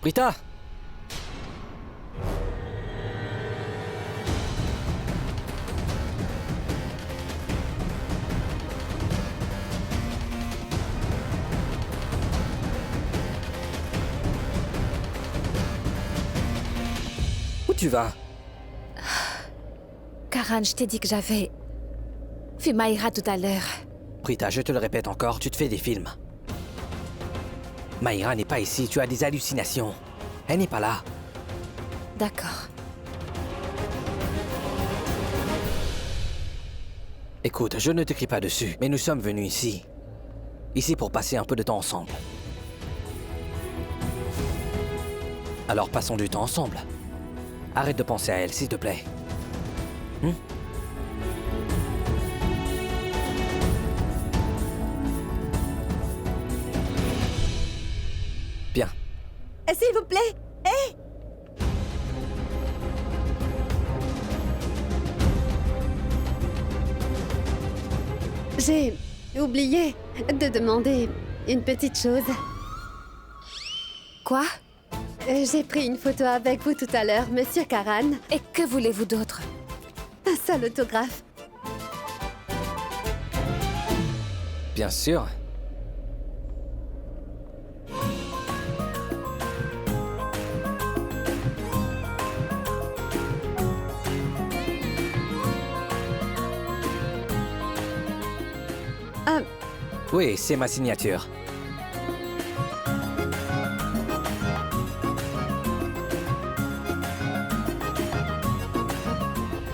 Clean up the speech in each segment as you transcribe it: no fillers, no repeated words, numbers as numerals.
Prita! Où tu vas? Karan, je t'ai dit que j'avais vu Maïra tout à l'heure. Prita, je te le répète encore, tu te fais des films. Maïra n'est pas ici, tu as des hallucinations. Elle n'est pas là. D'accord. Écoute, je ne te crie pas dessus, mais nous sommes venus ici. Ici pour passer un peu de temps ensemble. Alors passons du temps ensemble. Arrête de penser à elle, s'il te plaît. Bien. S'il vous plaît. Hé! J'ai oublié de demander une petite chose. Quoi? J'ai pris une photo avec vous tout à l'heure, Monsieur Karan. Et que voulez-vous d'autre? Un seul autographe. Bien sûr. Oui, c'est ma signature.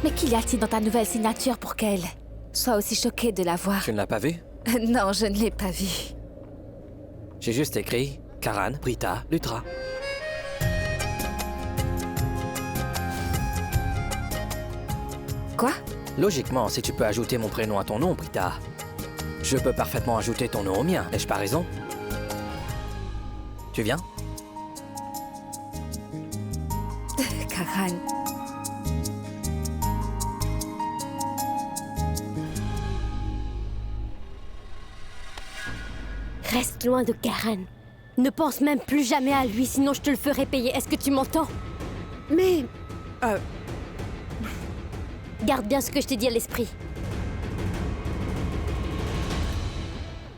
Mais qu'y a-t-il dans ta nouvelle signature pour qu'elle soit aussi choquée de la voir? Tu ne l'as pas vu? Non, je ne l'ai pas vue. J'ai juste écrit Karan, Prita, Lutra. Quoi? Logiquement, si tu peux ajouter mon prénom à ton nom, Prita, je peux parfaitement ajouter ton nom au mien, n'ai-je pas raison? Tu viens? Karan. Reste loin de Karan. Ne pense même plus jamais à lui, sinon je te le ferai payer. Est-ce que tu m'entends? Mais Garde bien ce que je t'ai dit à l'esprit.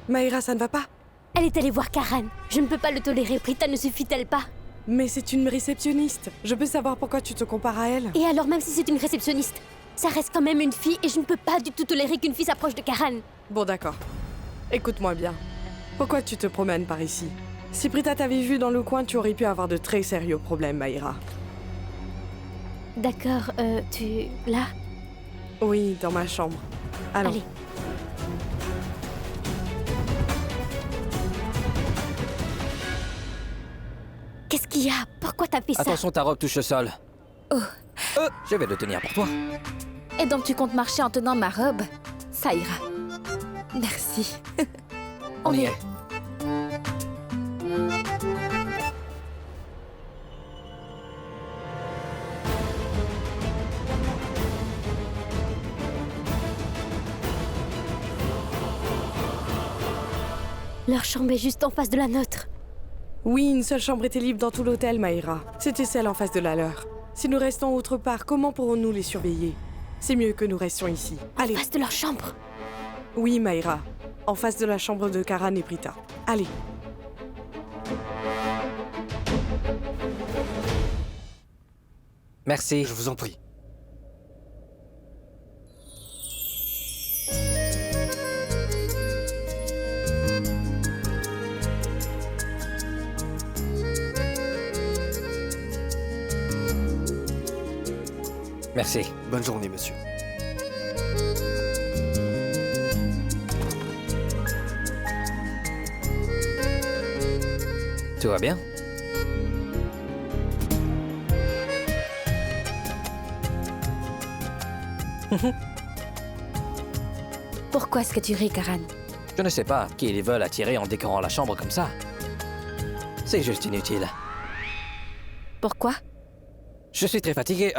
Maïra, ça ne va pas? Elle est allée voir Karan. Je ne peux pas le tolérer. Prita ne suffit-elle pas? Mais c'est une réceptionniste. Je peux savoir pourquoi tu te compares à elle? Et alors, même si c'est une réceptionniste, ça reste quand même une fille et je ne peux pas du tout tolérer qu'une fille s'approche de Karan. Bon, d'accord. Écoute-moi bien. Pourquoi tu te promènes par ici? Si Prita t'avait vu dans le coin, tu aurais pu avoir de très sérieux problèmes, Maïra. D'accord, tu... là? Oui, dans ma chambre. Allons. Allez. Qu'est-ce qu'il y a? Pourquoi t'as fait ça? Attention, ta robe touche le sol. Oh. Je vais le tenir pour toi. Et donc tu comptes marcher en tenant ma robe? Ça ira. Merci. On y est. Leur chambre est juste en face de la nôtre. Oui, une seule chambre était libre dans tout l'hôtel, Maïra. C'était celle en face de la leur. Si nous restons autre part, comment pourrons-nous les surveiller? C'est mieux que nous restions ici. Allez. En face de leur chambre. Oui, Maïra. En face de la chambre de Karan et Prita. Allez. Merci. Je vous en prie. Merci. Bonne journée, monsieur. Tout va bien? Pourquoi est-ce que tu ris, Karan? Je ne sais pas qui ils veulent attirer en décorant la chambre comme ça. C'est juste inutile. Pourquoi? Je suis très fatigué.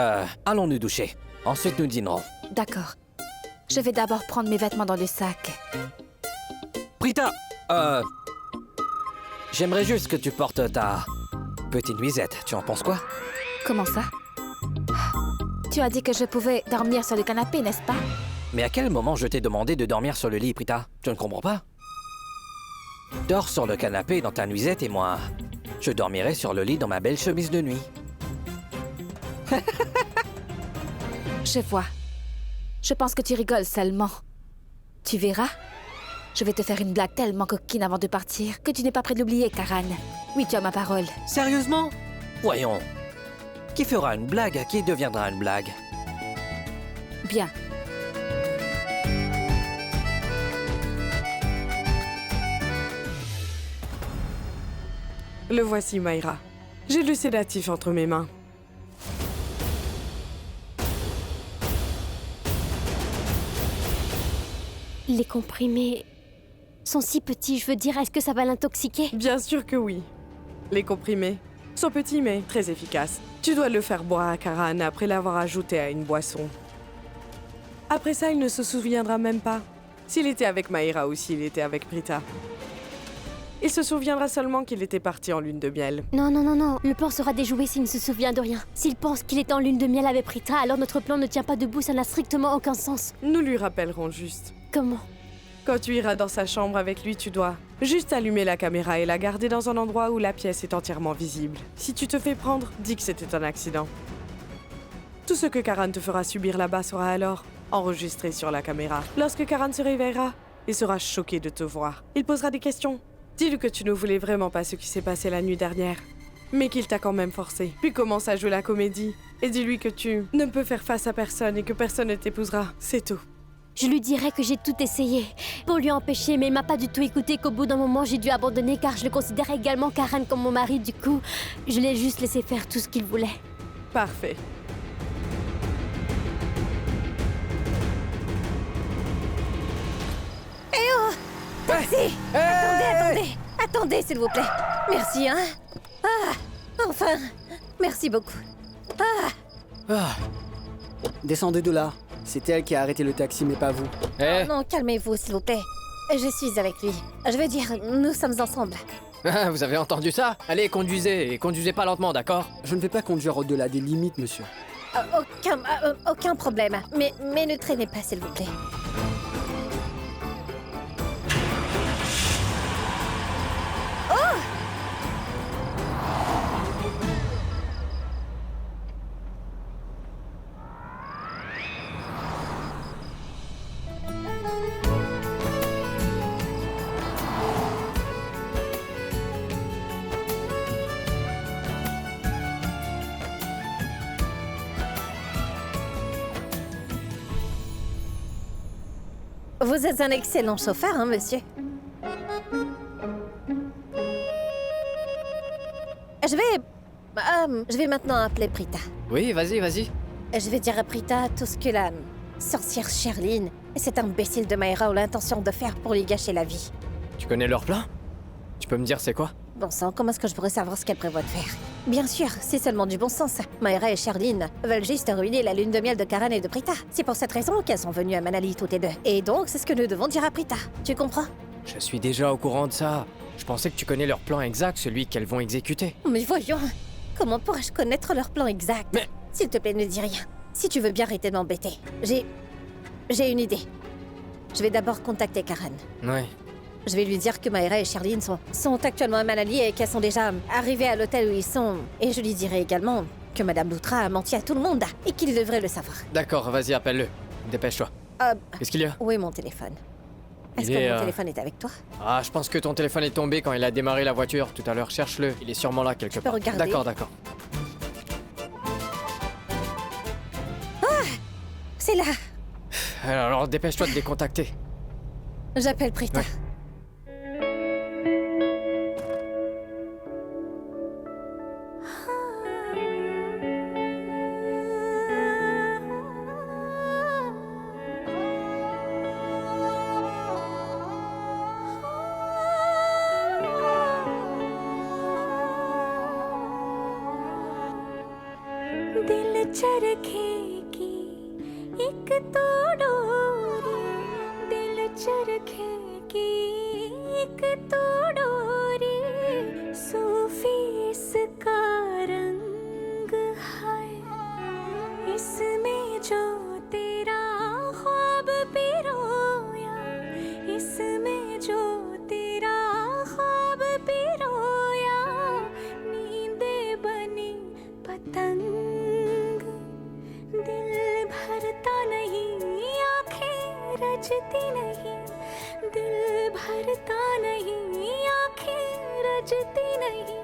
Allons nous doucher. Ensuite, nous dînerons. D'accord. Je vais d'abord prendre mes vêtements dans le sac. Prita, j'aimerais juste que tu portes ta Petite nuisette, tu en penses quoi? Comment ça? Tu as dit que je pouvais dormir sur le canapé, n'est-ce pas? Mais à quel moment je t'ai demandé de dormir sur le lit, Prita? Tu ne comprends pas? Dors sur le canapé dans ta nuisette et moi, je dormirai sur le lit dans ma belle chemise de nuit. Je vois. Je pense que tu rigoles seulement. Tu verras. Je vais te faire une blague tellement coquine avant de partir que tu n'es pas prêt de l'oublier, Karan. Oui, tu as ma parole. Sérieusement? Voyons. Qui fera une blague à qui deviendra une blague? Bien. Le voici, Mayra. J'ai le sédatif entre mes mains. Les comprimés sont si petits, je veux dire, est-ce que ça va l'intoxiquer? Bien sûr que oui. Les comprimés sont petits mais très efficaces. Tu dois le faire boire à Karan après l'avoir ajouté à une boisson. Après ça, il ne se souviendra même pas s'il était avec Mayra ou s'il était avec Prita. Il se souviendra seulement qu'il était parti en lune de miel. Non, non, non, non. Le plan sera déjoué s'il ne se souvient de rien. S'il pense qu'il est en lune de miel avec Prita, alors notre plan ne tient pas debout, ça n'a strictement aucun sens. Nous lui rappellerons juste. Comment? Quand tu iras dans sa chambre avec lui, tu dois juste allumer la caméra et la garder dans un endroit où la pièce est entièrement visible. Si tu te fais prendre, dis que c'était un accident. Tout ce que Karan te fera subir là-bas sera alors enregistré sur la caméra. Lorsque Karan se réveillera, il sera choqué de te voir. Il posera des questions. Dis-lui que tu ne voulais vraiment pas ce qui s'est passé la nuit dernière, mais qu'il t'a quand même forcé. Puis commence à jouer la comédie et dis-lui que tu ne peux faire face à personne et que personne ne t'épousera. C'est tout. Je lui dirai que j'ai tout essayé pour lui empêcher, mais il m'a pas du tout écouté, qu'au bout d'un moment j'ai dû abandonner car je le considérais également Karan comme mon mari, du coup, je l'ai juste laissé faire tout ce qu'il voulait. Parfait. Taxi! Attendez, s'il vous plaît. Merci, hein? Ah, enfin! Merci beaucoup. Descendez de là. C'est elle qui a arrêté le taxi, mais pas vous. Eh, Non, calmez-vous, s'il vous plaît. Je suis avec lui. Je veux dire, nous sommes ensemble. vous avez entendu ça? Allez, conduisez, et conduisez pas lentement, d'accord? Je ne vais pas conduire au-delà des limites, monsieur. Aucun problème. Mais ne traînez pas, s'il vous plaît. Vous êtes un excellent chauffeur, hein, monsieur? Je vais maintenant appeler Prita. Oui, vas-y, vas-y. Je vais dire à Prita tout ce que la sorcière Sherline et cet imbécile de Mayra ont l'intention de faire pour lui gâcher la vie. Tu connais leur plan? Tu peux me dire c'est quoi? Bon sang, comment est-ce que je pourrais savoir ce qu'elle prévoit de faire? Bien sûr, c'est seulement du bon sens. Mayra et Sherline veulent juste ruiner la lune de miel de Karan et de Prita. C'est pour cette raison qu'elles sont venues à Manali toutes les deux. Et donc, c'est ce que nous devons dire à Prita. Tu comprends? Je suis déjà au courant de ça. Je pensais que tu connais leur plan exact, celui qu'elles vont exécuter. Mais voyons, comment pourrais-je connaître leur plan exact? Mais- S'il te plaît, ne dis rien. Si tu veux bien arrêter de m'embêter. J'ai une idée. Je vais d'abord contacter Karan. Ouais. Je vais lui dire que Mayra et Sherline sont actuellement à Manali et qu'elles sont déjà arrivées à l'hôtel où ils sont. Et je lui dirai également que Madame Loutra a menti à tout le monde et qu'il devrait le savoir. D'accord, vas-y, appelle-le. Dépêche-toi. Qu'est-ce qu'il y a? Où est mon téléphone? Est-ce Il que est, mon téléphone est avec toi? Ah, je pense que ton téléphone est tombé quand il a démarré la voiture. Tout à l'heure, cherche-le. Il est sûrement là quelque peux part. regarder. D'accord, d'accord. C'est là. Alors dépêche-toi de les contacter. J'appelle Prita. Ouais. दिल चरखेगी एक तो डोरी दिल चरखेगी एक तो डोरी सूफी इसका रंग है इसमें जो तेरा ख्वाब पिरोया इसमें जो तेरा ख्वाब पिरोया नींदे बनी पतंग दिल भरता नहीं आंखें रजती नहीं दिल भरता नहीं आंखें रजती नहीं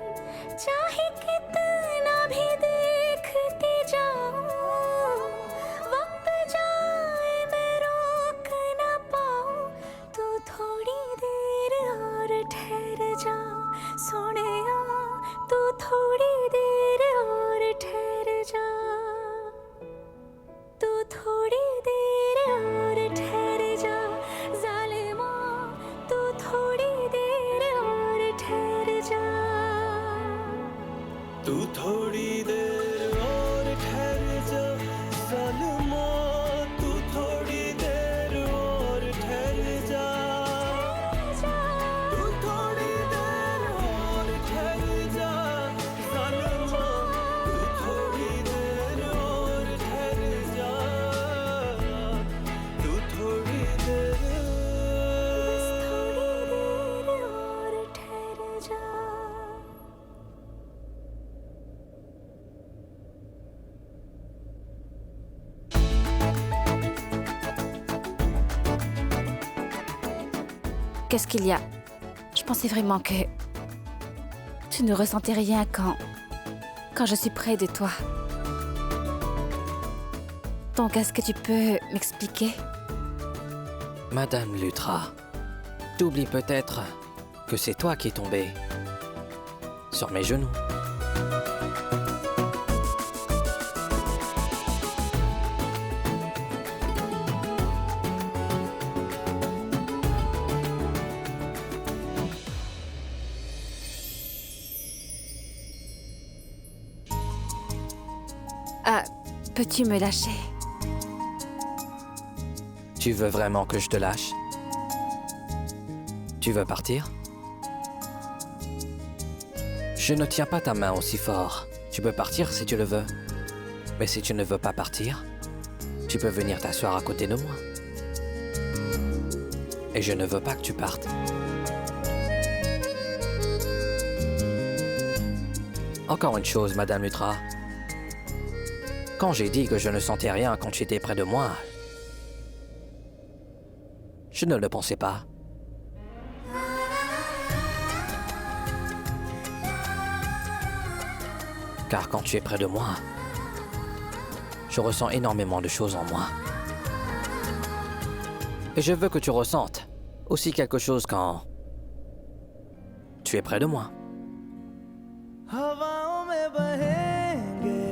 चाहे कितना भी देखती जाऊं वक्त जाए मैं रोक ना पाऊं तो थोड़ी देर और ठहर जा सोनिया तू थोड़ी देर और ठहर जा तू थोड़ी देर और ठहर जा जालिमा तू थोड़ी देर और ठहर जा तू थोड़ी देर और ठहर जा सलमा तू थोड़ी देर और ठहर जा तू थोड़ी देर और ठहर जा सलमा तू थोड़ी देर और ठहर जा तू थोड़ी देर और ठहर जा Qu'est-ce qu'il y a? Je pensais vraiment que tu ne ressentais rien quand je suis près de toi. Donc, est-ce que tu peux m'expliquer? Madame Lutra, t'oublies peut-être que c'est toi qui es tombée sur mes genoux. Ah, peux-tu me lâcher? Tu veux vraiment que je te lâche? Tu veux partir? Je ne tiens pas ta main aussi fort. Tu peux partir si tu le veux. Mais si tu ne veux pas partir, tu peux venir t'asseoir à côté de moi. Et je ne veux pas que tu partes. Encore une chose, Madame Lutra. Quand j'ai dit que je ne sentais rien quand tu étais près de moi, je ne le pensais pas. Car quand tu es près de moi, je ressens énormément de choses en moi. Et je veux que tu ressentes aussi quelque chose quand tu es près de moi. हवाओं में बहेंगे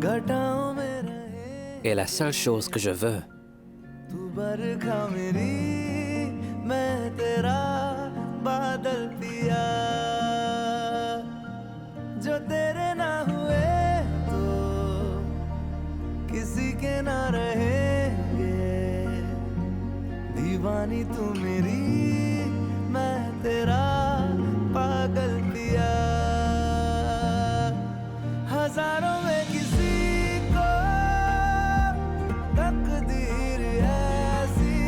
घटाओं में रहे Et la seule chose que je veux, तू बरखा मेरी मैं तेरा बादल पिया जो तेरे ना हुए तो किसी के ना रहेंगे दीवानी तू मेरी मैं तेरा पागल पिया हजारों में किसी को तकदीर ऐसी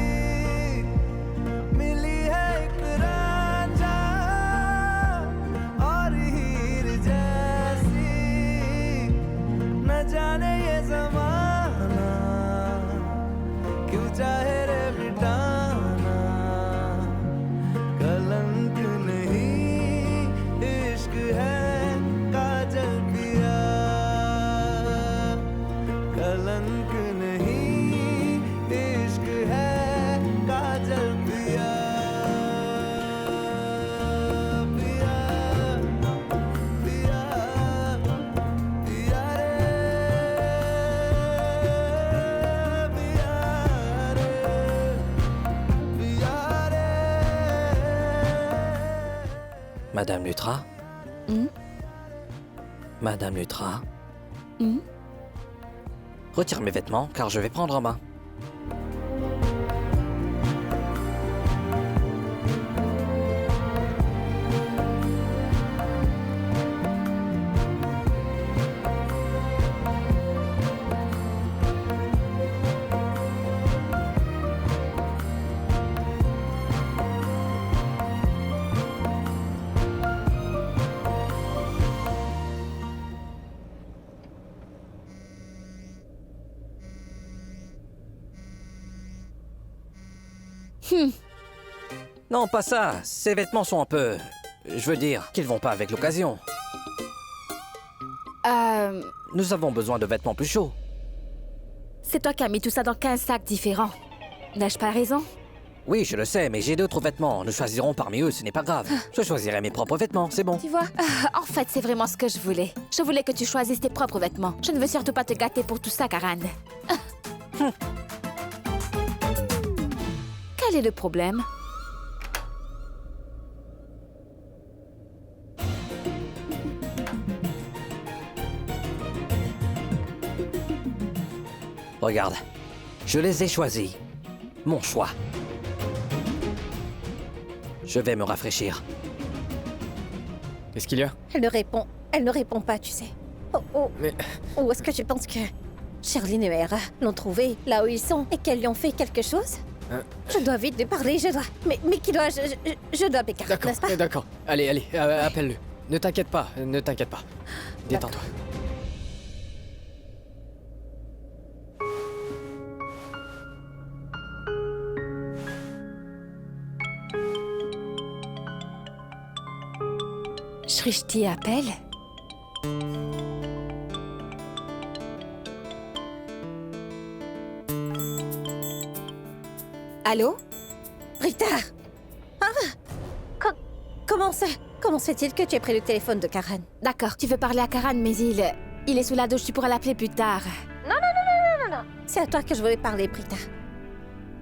मिली है एक रांझा और हीर जैसी न जाने ये जमाना क्यों चाहे रे मिटाना कलंक नहीं इश्क है काजल पिया कलंक नहीं इश्क है काजल पिया पिया पिया पिया रे पिया रे पिया रे Madame Lutra, Hmm? Madame Lutra, Hmm? retire mes vêtements car je vais prendre un bain. Non, pas ça. Ces vêtements sont un peu... Je veux dire qu'ils vont pas avec l'occasion. Nous avons besoin de vêtements plus chauds. C'est toi qui as mis tout ça dans 15 sacs différents. N'ai-je pas raison? Oui, je le sais, mais j'ai d'autres vêtements. Nous choisirons parmi eux, ce n'est pas grave. Je choisirai mes propres vêtements, c'est bon. Tu vois, en fait, c'est vraiment ce que je voulais. Je voulais que tu choisisses tes propres vêtements. Je ne veux surtout pas te gâter pour tout ça, Karan. Quel est le problème? Regarde, je les ai choisis. Mon choix. Je vais me rafraîchir. Qu'est-ce qu'il y a? Elle ne répond pas, tu sais. Oh. Mais... Ou est-ce que tu penses que Charline et Mayra l'ont trouvé là où ils sont et qu'elles lui ont fait quelque chose? Je dois vite lui parler, je dois... Mais qui dois... Je dois Becca, D'accord, n'est-ce pas? d'accord. Allez, appelle-le. Ne t'inquiète pas. Détends-toi. Shrishti appelle? Allô? Rita! Comment se fait-il que tu aies pris le téléphone de Karan? D'accord, tu veux parler à Karan, mais il est sous la douche, tu pourras l'appeler plus tard. Non. C'est à toi que je voulais parler, Prita.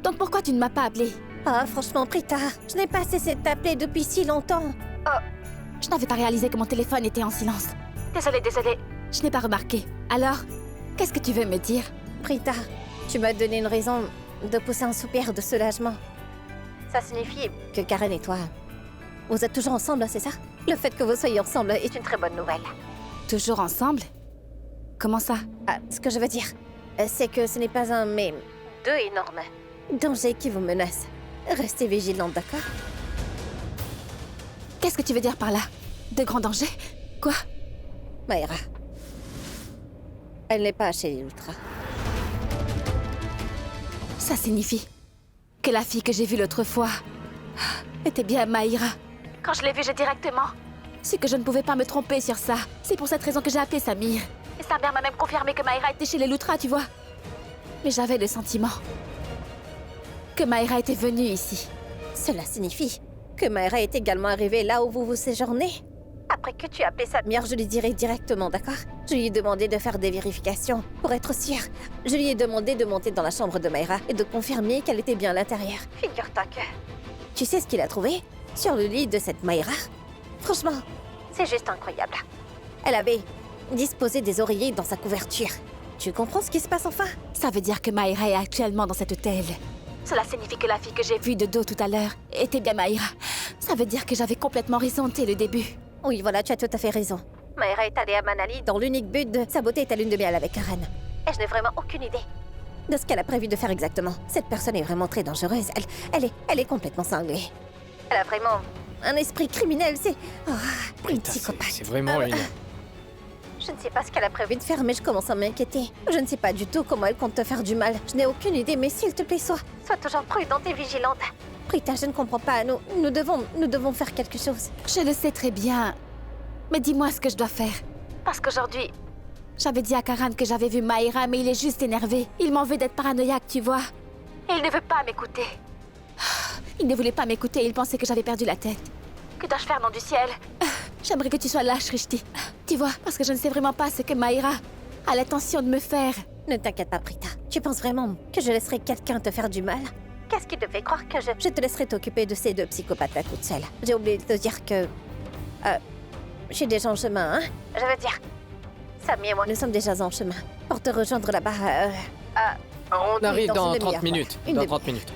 Donc pourquoi tu ne m'as pas appelé? Ah, franchement, Prita, je n'ai pas cessé de t'appeler depuis si longtemps. Je n'avais pas réalisé que mon téléphone était en silence. Désolée. Je n'ai pas remarqué. Alors, qu'est-ce que tu veux me dire? Prita, tu m'as donné une raison de pousser un soupir de soulagement. Ça signifie que Karen et toi, vous êtes toujours ensemble, c'est ça? Le fait que vous soyez ensemble est une très bonne nouvelle. Toujours ensemble? Comment ça? Ah, ce que je veux dire, c'est que ce n'est pas un, mais deux énormes dangers qui vous menacent. Restez vigilante, d'accord? Qu'est-ce que tu veux dire par là? De grands dangers? Quoi? Mayra. Elle n'est pas chez les Ultras. Ça signifie que la fille que j'ai vue l'autre fois était bien Mayra. Quand je l'ai vue, j'ai directement su que je ne pouvais pas me tromper sur ça. C'est pour cette raison que j'ai appelé Samir. Et sa mère m'a même confirmé que Mayra était chez les Lutras, tu vois. Mais j'avais le sentiment que Mayra était venue ici. Cela signifie que Mayra est également arrivée là où vous séjournez. Après que tu as appelé Samir, je lui dirai directement, d'accord? Je lui ai demandé de faire des vérifications pour être sûre. Je lui ai demandé de monter dans la chambre de Mayra et de confirmer qu'elle était bien à l'intérieur. Figure-toi que... Tu sais ce qu'il a trouvé sur le lit de cette Mayra? Franchement, c'est juste incroyable. Elle avait disposé des oreillers dans sa couverture. Tu comprends ce qui se passe enfin? Ça veut dire que Mayra est actuellement dans cet hôtel. Cela signifie que la fille que j'ai vue de dos tout à l'heure était bien Mayra. Ça veut dire que j'avais complètement raison dès le début. Oui, voilà, tu as tout à fait raison. Mayra est allée à Manali dans l'unique but de saboter ta lune de miel avec Karen. Et je n'ai vraiment aucune idée de ce qu'elle a prévu de faire exactement. Cette personne est vraiment très dangereuse. Elle est complètement cinglée. Elle a vraiment un esprit criminel, c'est... Oh, une Putain, psychopathe. c'est vraiment une... Je ne sais pas ce qu'elle a prévu de faire, mais je commence à m'inquiéter. Je ne sais pas du tout comment elle compte te faire du mal. Je n'ai aucune idée, mais s'il te plaît, sois toujours prudente et vigilante. Rita, je ne comprends pas. Nous devons faire quelque chose. Je le sais très bien. Mais dis-moi ce que je dois faire. Parce qu'aujourd'hui, j'avais dit à Karan que j'avais vu Mayra, mais il est juste énervé. Il m'en veut d'être paranoïaque, tu vois. Et il ne veut pas m'écouter. Il ne voulait pas m'écouter, il pensait que j'avais perdu la tête. Que dois-je faire, nom du ciel? J'aimerais que tu sois là, Shrishti. Tu vois, parce que je ne sais vraiment pas ce que Mayra a l'intention de me faire. Ne t'inquiète pas, Prita. Tu penses vraiment que je laisserai quelqu'un te faire du mal? Qu'est-ce qui te fait croire que je te laisserai t'occuper de ces deux psychopathes-là toute seule? J'ai oublié de te dire que... je suis déjà en chemin, hein? Je veux dire... Samy et moi, nous sommes déjà en chemin. Pour te rejoindre là-bas, On arrive dans une 30 demi-heure, minutes. ouais. Une Dans demi-heure. 30 minutes.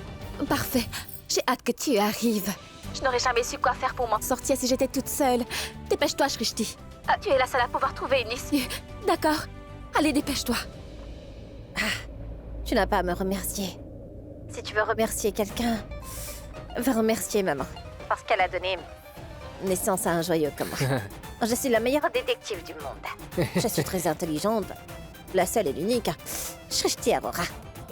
Parfait. J'ai hâte que tu arrives. Je n'aurais jamais su quoi faire pour m'en sortir si j'étais toute seule. Dépêche-toi, Shrishti. Tu es la seule à pouvoir trouver une issue. D'accord. Allez, dépêche-toi. Tu n'as pas à me remercier. Si tu veux remercier quelqu'un, va remercier maman. Parce qu'elle a donné naissance à un joyeux comme moi. Je suis la meilleure détective du monde. Je suis très intelligente. La seule et l'unique. Shrishti Arora.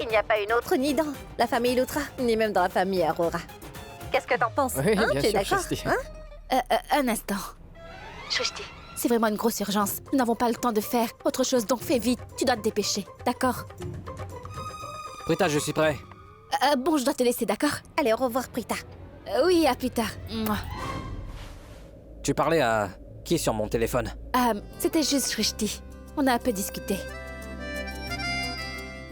Il n'y a pas une autre ni dans la famille Lutra, ni même dans la famille Aurora. Qu'est-ce que t'en penses? Oui, Hein, bien tu es sûr, d'accord? Shasti. Hein? Un instant. Shushti, c'est vraiment une grosse urgence. Nous n'avons pas le temps de faire autre chose, donc fais vite. Tu dois te dépêcher, d'accord? Prita, je suis prêt. Bon, je dois te laisser, d'accord? Allez, au revoir, Prita. Oui, à plus tard. Mouah. Tu parlais à qui sur mon téléphone? C'était juste Shrishti. On a un peu discuté.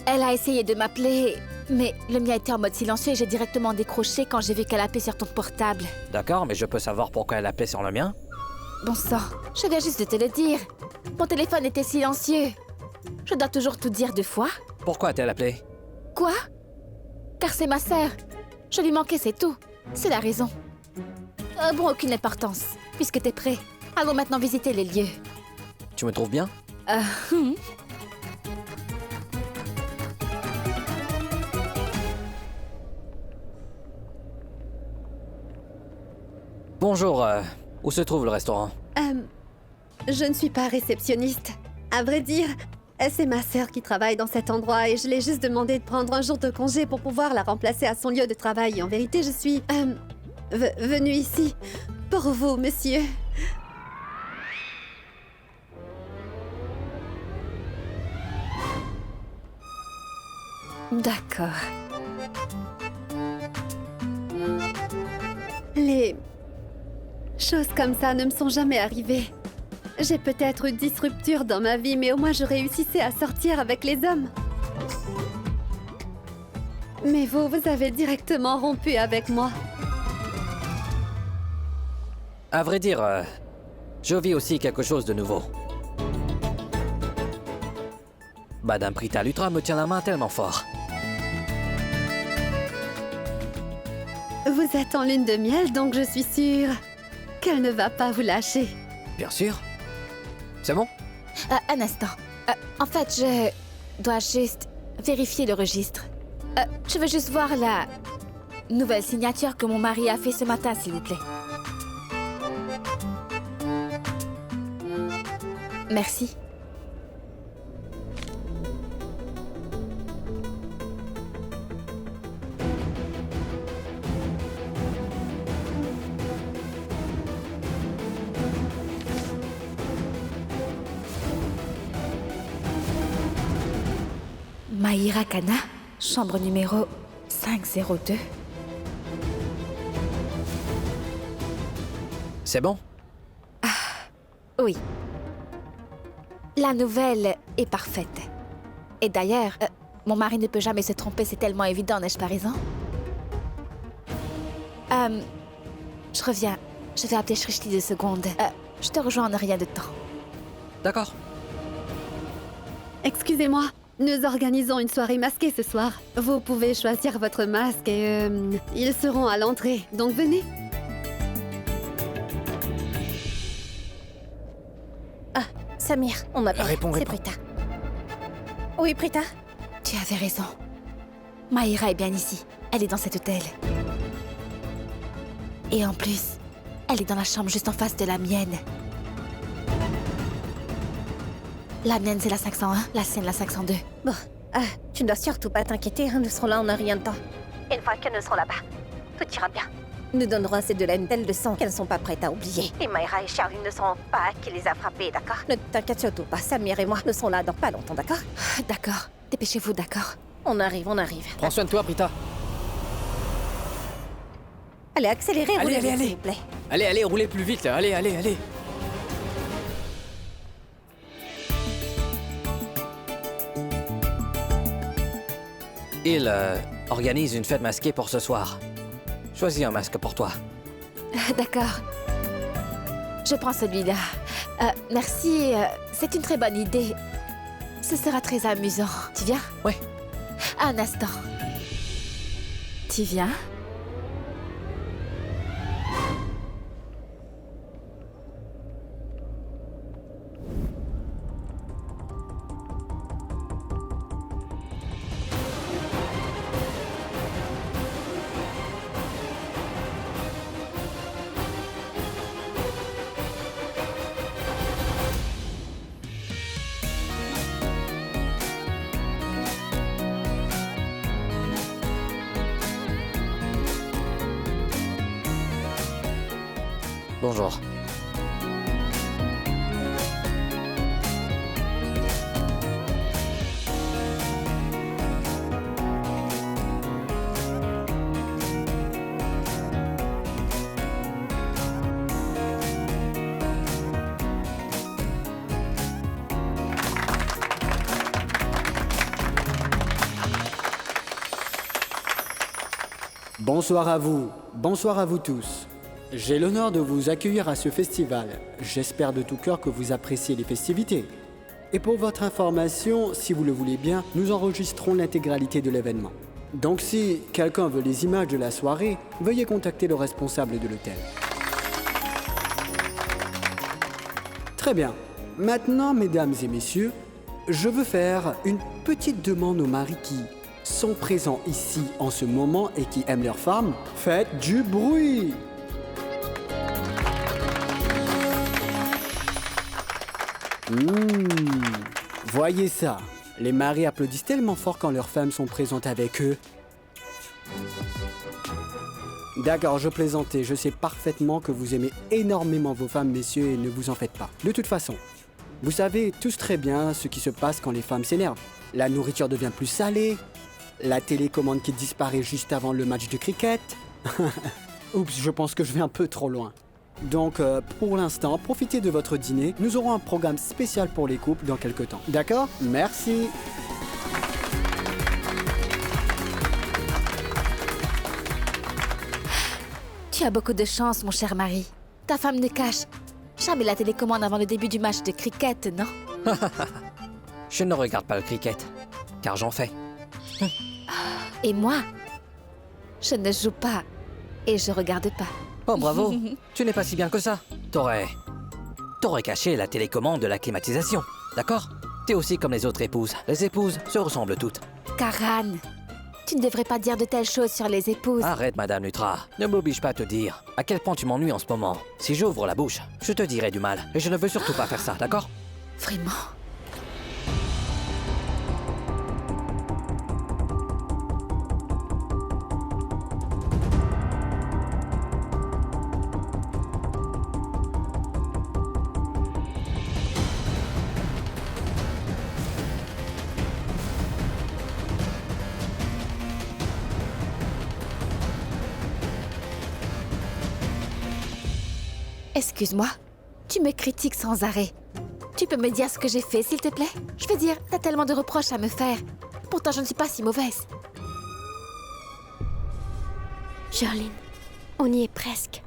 Elle a essayé de m'appeler, mais le mien était en mode silencieux et j'ai directement décroché quand j'ai vu qu'elle appelait sur ton portable. D'accord, mais je peux savoir pourquoi elle appelait sur le mien? Bon sang, je viens juste de te le dire. Mon téléphone était silencieux. Je dois toujours tout dire 2 fois? Pourquoi a-t-elle appelé? Quoi? Car c'est ma sœur. Je lui manquais, c'est tout. C'est la raison. Bon, aucune importance. Puisque t'es prêt, allons maintenant visiter les lieux. Tu me trouves bien? Bonjour, où se trouve le restaurant? Je ne suis pas réceptionniste. À vrai dire, c'est ma sœur qui travaille dans cet endroit et je l'ai juste demandé de prendre un jour de congé pour pouvoir la remplacer à son lieu de travail. En vérité, je suis venue ici pour vous, monsieur. D'accord. Les choses comme ça ne me sont jamais arrivées. J'ai peut-être eu 10 ruptures dans ma vie, mais au moins je réussissais à sortir avec les hommes. Mais vous avez directement rompu avec moi. À vrai dire, je vis aussi quelque chose de nouveau. Madame Prita Lutra me tient la main tellement fort. Vous êtes en lune de miel, donc je suis sûre qu'elle ne va pas vous lâcher. Bien sûr. C'est bon? Un instant. En fait, je dois juste vérifier le registre. Je veux juste voir la nouvelle signature que mon mari a fait ce matin, s'il vous plaît. Merci. Mahira Kana, chambre numéro 502. C'est bon? Oui. La nouvelle est parfaite. Et d'ailleurs, mon mari ne peut jamais se tromper, c'est tellement évident, n'ai-je pas raison? Je reviens. Je vais appeler Shrishti 2 secondes. Je te rejoins en rien de temps. D'accord. Excusez-moi, nous organisons une soirée masquée ce soir. Vous pouvez choisir votre masque et ils seront à l'entrée, donc venez. Samir, on m'appelle. Réponds, C'est réponds. Prita. Oui, Prita? Tu avais raison. Mahira est bien ici. Elle est dans cet hôtel. Et en plus, elle est dans la chambre juste en face de la mienne. La mienne, c'est la 501, la sienne, la 502. Bon, tu ne dois surtout pas t'inquiéter, hein, nous serons là en un rien de temps. Une fois que nous serons là-bas, tout ira bien. Nous donnerons à ces deux-là une telle leçon qu'elles ne sont pas prêtes à oublier. Et Mayra et Charlie ne sauront pas qui les a frappées, d'accord? Ne t'inquiète surtout pas, Samir et moi, nous serons là dans pas longtemps, d'accord? D'accord. Dépêchez-vous, d'accord. On arrive, on arrive. Prends soin de toi, Prita. Allez, accélérez, Allez, roulez allez, vite, allez. s'il vous plaît. Allez, allez, roulez plus vite. Allez, allez, allez. Il organise une fête masquée pour ce soir. Choisis un masque pour toi. D'accord. Je prends celui-là. Merci, c'est une très bonne idée. Ce sera très amusant. Tu viens? Oui. Un instant. Tu viens? Bonjour. Bonsoir à vous tous. J'ai l'honneur de vous accueillir à ce festival. J'espère de tout cœur que vous appréciez les festivités. Et pour votre information, si vous le voulez bien, nous enregistrons l'intégralité de l'événement. Donc si quelqu'un veut les images de la soirée, veuillez contacter le responsable de l'hôtel. Très bien. Maintenant, mesdames et messieurs, je veux faire une petite demande aux maris qui sont présents ici en ce moment et qui aiment leurs femmes. Faites du bruit! Voyez ça. Les maris applaudissent tellement fort quand leurs femmes sont présentes avec eux. D'accord, je plaisantais. Je sais parfaitement que vous aimez énormément vos femmes, messieurs, et ne vous en faites pas. De toute façon, vous savez tous très bien ce qui se passe quand les femmes s'énervent. La nourriture devient plus salée, la télécommande qui disparaît juste avant le match de cricket. Oups, je pense que je vais un peu trop loin. Donc, pour l'instant, profitez de votre dîner. Nous aurons un programme spécial pour les couples dans quelques temps. D'accord? Merci. Tu as beaucoup de chance, mon cher mari. Ta femme ne cache jamais la télécommande avant le début du match de cricket, non? Je ne regarde pas le cricket, car j'en fais. Et moi, je ne joue pas et je regarde pas. Oh bravo, tu n'es pas si bien que ça. T'aurais caché la télécommande de la climatisation, d'accord? T'es aussi comme les autres épouses. Les épouses se ressemblent toutes. Karan, tu ne devrais pas dire de telles choses sur les épouses. Arrête, Madame Lutra. Ne m'oblige pas à te dire à quel point tu m'ennuies en ce moment. Si j'ouvre la bouche, je te dirai du mal. Et je ne veux surtout pas faire ça, d'accord? Vraiment? Excuse-moi, tu me critiques sans arrêt. Tu peux me dire ce que j'ai fait, s'il te plaît? Je veux dire, t'as tellement de reproches à me faire. Pourtant, je ne suis pas si mauvaise. Charline, on y est presque.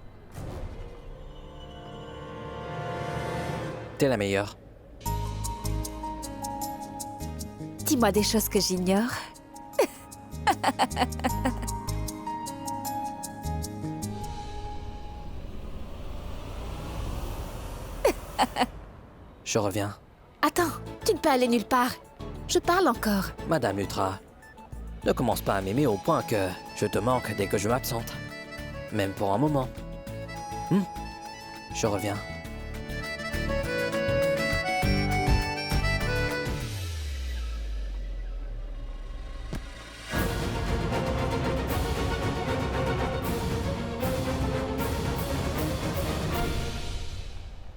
T'es la meilleure. Dis-moi des choses que j'ignore. Je reviens. Attends, tu ne peux aller nulle part. Je parle encore. Madame Lutra, ne commence pas à m'aimer au point que je te manque dès que je m'absente. Même pour un moment. Je reviens.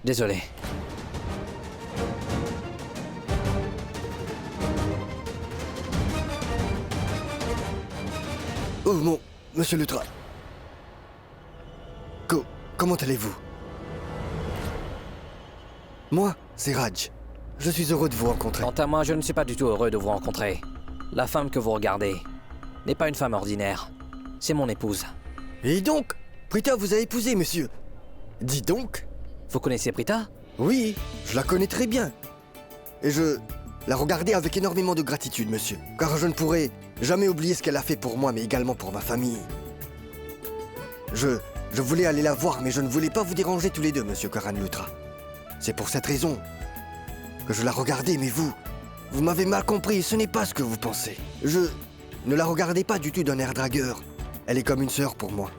Désolé. Oh mon... Monsieur Lutra. Comment allez-vous? Moi, c'est Raj. Je suis heureux de vous rencontrer. Quant à moi, je ne suis pas du tout heureux de vous rencontrer. La femme que vous regardez n'est pas une femme ordinaire. C'est mon épouse. Et donc, Prita vous a épousé, monsieur. Dis donc. Vous connaissez Prita? Oui, je la connais très bien. Et je la regardais avec énormément de gratitude, monsieur. Car je ne pourrai jamais oublier ce qu'elle a fait pour moi, mais également pour ma famille. Je voulais aller la voir, mais je ne voulais pas vous déranger tous les deux, monsieur Karan Lutra. C'est pour cette raison que je la regardais, mais vous m'avez mal compris, ce n'est pas ce que vous pensez. Je ne la regardais pas du tout d'un air dragueur. Elle est comme une sœur pour moi.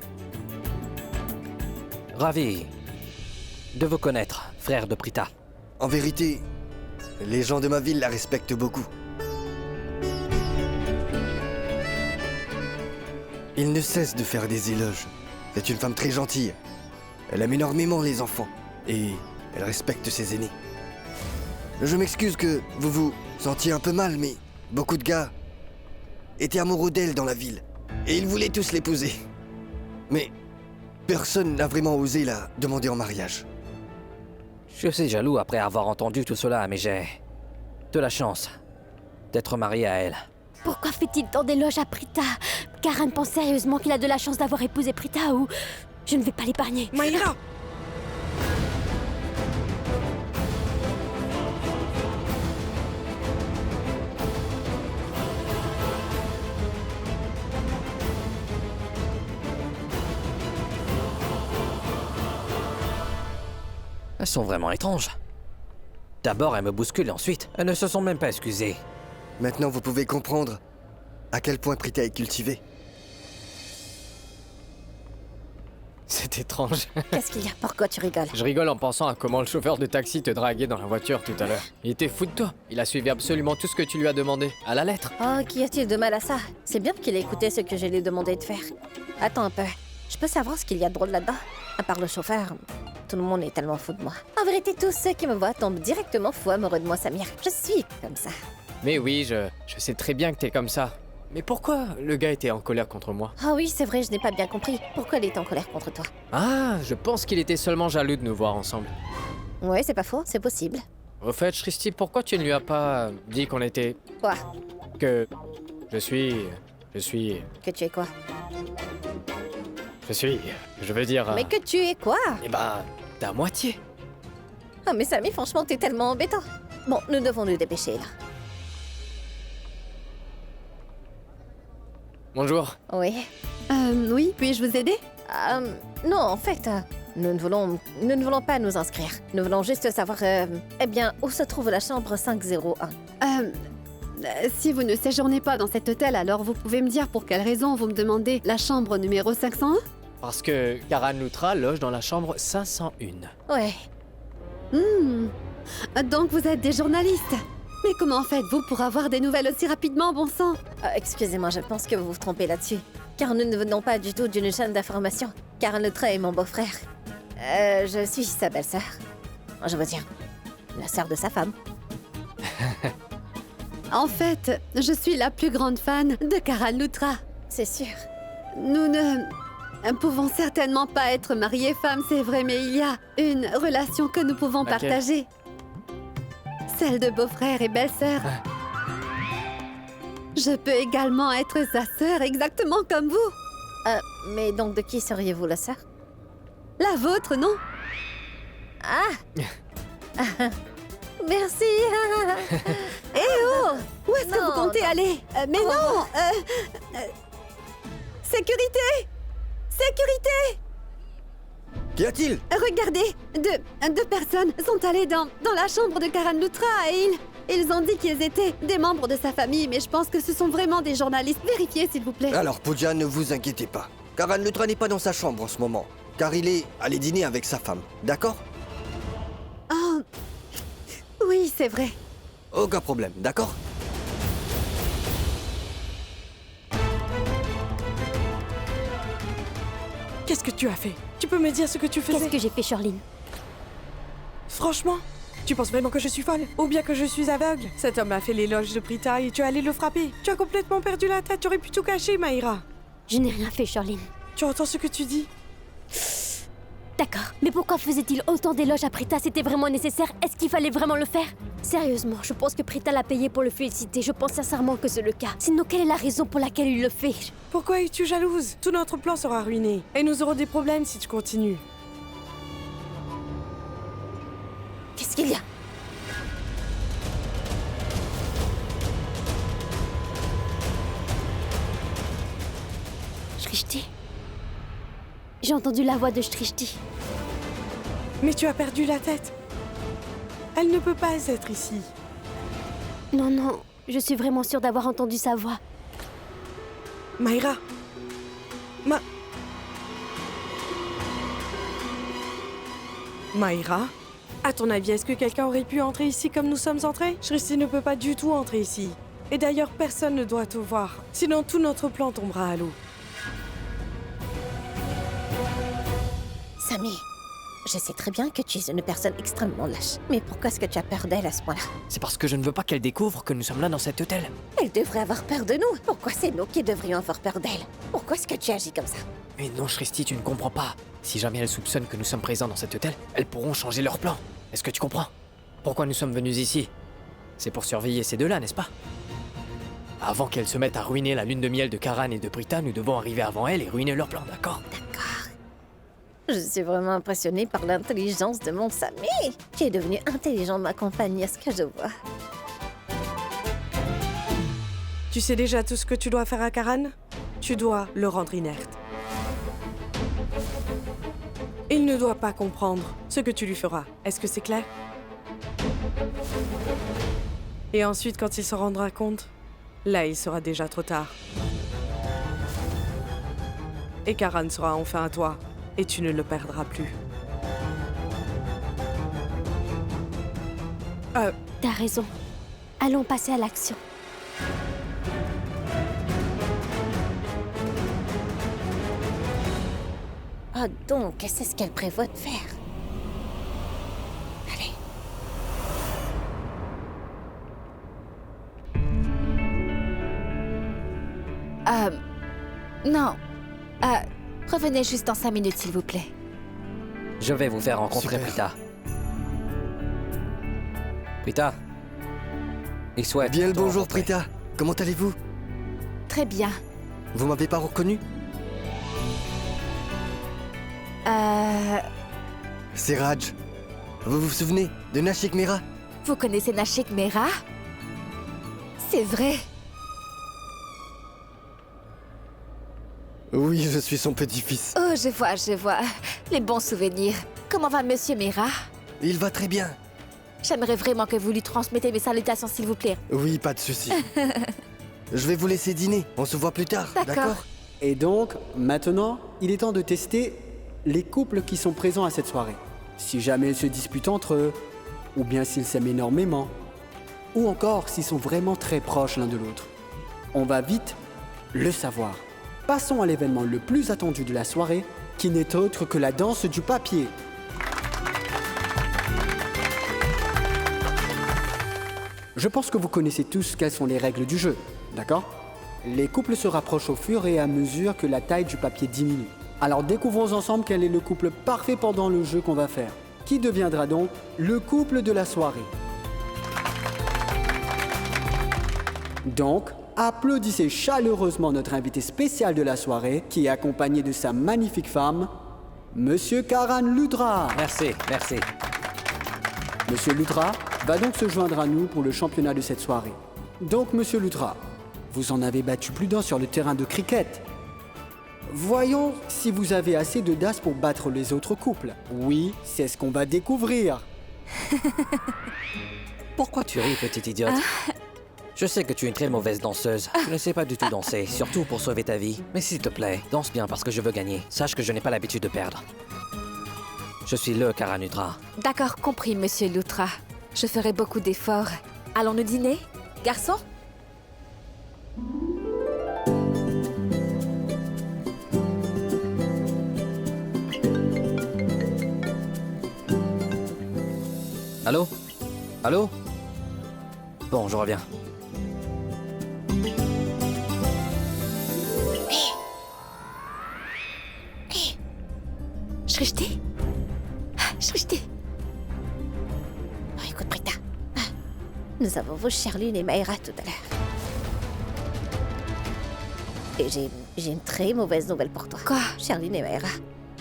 Ravi de vous connaître, frère de Prita. En vérité, les gens de ma ville la respectent beaucoup. Ils ne cessent de faire des éloges. C'est une femme très gentille. Elle aime énormément les enfants. Et elle respecte ses aînés. Je m'excuse que vous vous sentiez un peu mal, mais beaucoup de gars étaient amoureux d'elle dans la ville. Et ils voulaient tous l'épouser. Mais personne n'a vraiment osé la demander en mariage. Je suis jaloux après avoir entendu tout cela, mais j'ai de la chance d'être marié à elle. Pourquoi fait-il tant d'éloges à Prita? Karan pense sérieusement qu'il a de la chance d'avoir épousé Prita ou... Je ne vais pas l'épargner. Maïra! Elles sont vraiment étranges. D'abord, elles me bousculent et ensuite, elles ne se sont même pas excusées. Maintenant, vous pouvez comprendre à quel point Prita est cultivée. C'est étrange. Qu'est-ce qu'il y a? Pourquoi tu rigoles? Je rigole en pensant à comment le chauffeur de taxi te draguait dans la voiture tout à l'heure. Il était fou de toi. Il a suivi absolument tout ce que tu lui as demandé, à la lettre. Oh, qu'y a-t-il de mal à ça? C'est bien qu'il ait écouté ce que je lui ai demandé de faire. Attends un peu. Je peux savoir ce qu'il y a de drôle là-dedans? À part le chauffeur, tout le monde est tellement fou de moi. En vérité, tous ceux qui me voient tombent directement fous amoureux de moi, Samir. Je suis comme ça. Mais oui, je sais très bien que t'es comme ça. Mais pourquoi le gars était en colère contre moi? Ah oui, c'est vrai, je n'ai pas bien compris. Pourquoi il est en colère contre toi? Ah, je pense qu'il était seulement jaloux de nous voir ensemble. Ouais, c'est pas faux, c'est possible. Au fait, Shristi, pourquoi tu ne lui as pas dit qu'on était... Quoi? Que... Je suis... Que tu es quoi? Je veux dire... Mais que tu es quoi? Eh ben, d'à moitié. Ah mais Samy, franchement, t'es tellement embêtant. Bon, nous devons nous dépêcher, là. Bonjour. Oui. Oui, puis-je vous aider? Non, en fait, nous ne voulons pas nous inscrire. Nous voulons juste savoir, eh bien, où se trouve la chambre 501. Si vous ne séjournez pas dans cet hôtel, alors vous pouvez me dire pour quelle raison vous me demandez la chambre numéro 501? Parce que Karan Lutra loge dans la chambre 501. Ouais. Donc vous êtes des journalistes? Mais comment faites-vous pour avoir des nouvelles aussi rapidement, bon sang? Excusez-moi, je pense que vous vous trompez là-dessus. Car nous ne venons pas du tout d'une chaîne d'information. Karan Lutra est mon beau-frère. Je suis sa belle-sœur. Je veux dire, la sœur de sa femme. En fait, je suis la plus grande fan de Karan Lutra. C'est sûr. Nous ne pouvons certainement pas être mariés femmes, c'est vrai, mais il y a une relation que nous pouvons partager. Celle de beau-frère et belle-sœur. Je peux également être sa sœur, exactement comme vous. Mais donc de qui seriez-vous la sœur? La vôtre, non? Merci. Eh oh! Où est-ce que vous comptez aller? Mais non! Sécurité! Sécurité! Qu'y a-t-il? Regardez! Deux personnes sont allées dans la chambre de Karan Lutra et ils ont dit qu'ils étaient des membres de sa famille, mais je pense que ce sont vraiment des journalistes. Vérifiez, s'il vous plaît. Alors, Pooja, ne vous inquiétez pas. Karan Lutra n'est pas dans sa chambre en ce moment, car il est allé dîner avec sa femme, d'accord? Oh... Oui, c'est vrai. Aucun problème, d'accord? Qu'est-ce que tu as fait? Tu peux me dire ce que tu faisais? Qu'est-ce que j'ai fait, Shirlene? Franchement, tu penses vraiment que je suis folle? Ou bien que je suis aveugle? Cet homme a fait l'éloge de Prita et tu es allé le frapper. Tu as complètement perdu la tête, tu aurais pu tout cacher, Maïra. Je n'ai rien fait, Shirlene. Tu entends ce que tu dis? D'accord, mais pourquoi faisait-il autant d'éloges à Prita? C'était vraiment nécessaire? Est-ce qu'il fallait vraiment le faire? Sérieusement, je pense que Prita l'a payé pour le féliciter. Je pense sincèrement que c'est le cas. Sinon, quelle est la raison pour laquelle il le fait? Pourquoi es-tu jalouse? Tout notre plan sera ruiné. Et nous aurons des problèmes si tu continues. Qu'est-ce qu'il y a? Shrishti? J'ai entendu la voix de Shrishti. Mais tu as perdu la tête. Elle ne peut pas être ici. Non, non, je suis vraiment sûre d'avoir entendu sa voix. Maïra. Maïra? À ton avis, est-ce que quelqu'un aurait pu entrer ici comme nous sommes entrés? Shrishti ne peut pas du tout entrer ici. Et d'ailleurs, personne ne doit te voir. Sinon, tout notre plan tombera à l'eau. Samy, Je sais très bien que tu es une personne extrêmement lâche. Mais pourquoi est-ce que tu as peur d'elle à ce point-là? C'est parce que je ne veux pas qu'elle découvre que nous sommes là dans cet hôtel. Elle devrait avoir peur de nous. Pourquoi c'est nous qui devrions avoir peur d'elle? Pourquoi est-ce que tu agis comme ça? Mais non, Shristi, tu ne comprends pas. Si jamais elles soupçonnent que nous sommes présents dans cet hôtel, elles pourront changer leur plan. Est-ce que tu comprends? Pourquoi nous sommes venus ici? C'est pour surveiller ces deux-là, n'est-ce pas? Avant qu'elles se mettent à ruiner la lune de miel de Karan et de Prita, nous devons arriver avant elles et ruiner leur plan, d'accord? D'accord. Je suis vraiment impressionnée par l'intelligence de mon Sami. Tu es devenu intelligent de ma compagnie, à ce que je vois. Tu sais déjà tout ce que tu dois faire à Karan? Tu dois le rendre inerte. Il ne doit pas comprendre ce que tu lui feras. Est-ce que c'est clair? Et ensuite, quand il se rendra compte, là, il sera déjà trop tard. Et Karan sera enfin à toi, et tu ne le perdras plus. T'as raison. Allons passer à l'action. Ah donc, c'est ce qu'elle prévoit de faire. Allez. Non. Revenez juste dans 5 minutes, s'il vous plaît. Je vais vous faire rencontrer Super. Prita. Prita. Il souhaite. Bien le te bonjour, rencontrer. Prita. Comment allez-vous? Très bien. Vous m'avez pas reconnu? C'est Raj. Vous vous souvenez de Nashik Mera? Vous connaissez Nashik Mera? C'est vrai. Oui, je suis son petit-fils. Oh, je vois. Les bons souvenirs. Comment va Monsieur Mera? Il va très bien. J'aimerais vraiment que vous lui transmettez mes salutations, s'il vous plaît. Oui, pas de souci. Je vais vous laisser dîner. On se voit plus tard, D'accord. d'accord? Et donc, maintenant, il est temps de tester les couples qui sont présents à cette soirée. Si jamais ils se disputent entre eux, ou bien s'ils s'aiment énormément, ou encore s'ils sont vraiment très proches l'un de l'autre. On va vite le savoir. Passons à l'événement le plus attendu de la soirée, qui n'est autre que la danse du papier. Je pense que vous connaissez tous quelles sont les règles du jeu, d'accord? Les couples se rapprochent au fur et à mesure que la taille du papier diminue. Alors découvrons ensemble quel est le couple parfait pendant le jeu qu'on va faire, qui deviendra donc le couple de la soirée. Donc, applaudissez chaleureusement notre invité spécial de la soirée, qui est accompagné de sa magnifique femme, Monsieur Karan Ludra. Merci, merci. Monsieur Ludra va donc se joindre à nous pour le championnat de cette soirée. Donc, Monsieur Ludra, vous en avez battu plus d'un sur le terrain de cricket. Voyons si vous avez assez d'audace pour battre les autres couples. Oui, c'est ce qu'on va découvrir. Pourquoi tu ris, petite idiote? Je sais que tu es une très mauvaise danseuse. Tu ne sais pas du tout danser, surtout pour sauver ta vie. Mais s'il te plaît, danse bien parce que je veux gagner. Sache que je n'ai pas l'habitude de perdre. Je suis le Karan Ludra. D'accord, compris, Monsieur Lutra. Je ferai beaucoup d'efforts. Allons-nous dîner, garçon? Allô? Allô? Bon, je reviens. Shrishti? Shrishti? Oh, écoute, Prita. Nous avons vu Charline et Maïra tout à l'heure. Et j'ai une très mauvaise nouvelle pour toi. Quoi? Charline et Maïra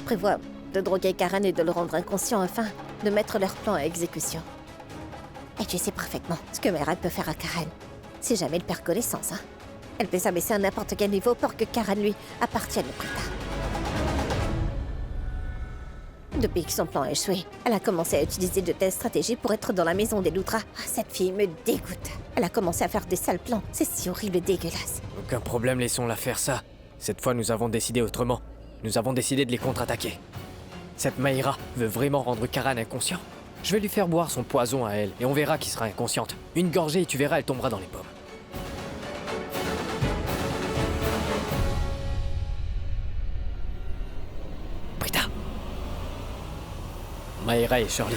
prévoient de droguer Karan et de le rendre inconscient afin de mettre leur plan à exécution. Et tu sais parfaitement ce que Maïra peut faire à Karan. Si jamais elle perd connaissance, hein. Elle peut s'abaisser à n'importe quel niveau pour que Karan lui appartienne, Prita. Depuis que son plan a échoué, elle a commencé à utiliser de telles stratégies pour être dans la maison des Lutra. Ah, cette fille me dégoûte. Elle a commencé à faire des sales plans. C'est si horrible et dégueulasse. Aucun problème, laissons-la faire ça. Cette fois, nous avons décidé autrement. Nous avons décidé de les contre-attaquer. Cette Maïra veut vraiment rendre Karan inconscient. Je vais lui faire boire son poison à elle, et on verra qui sera inconsciente. Une gorgée et tu verras, elle tombera dans les pommes. Prita. Maïra et Shirley.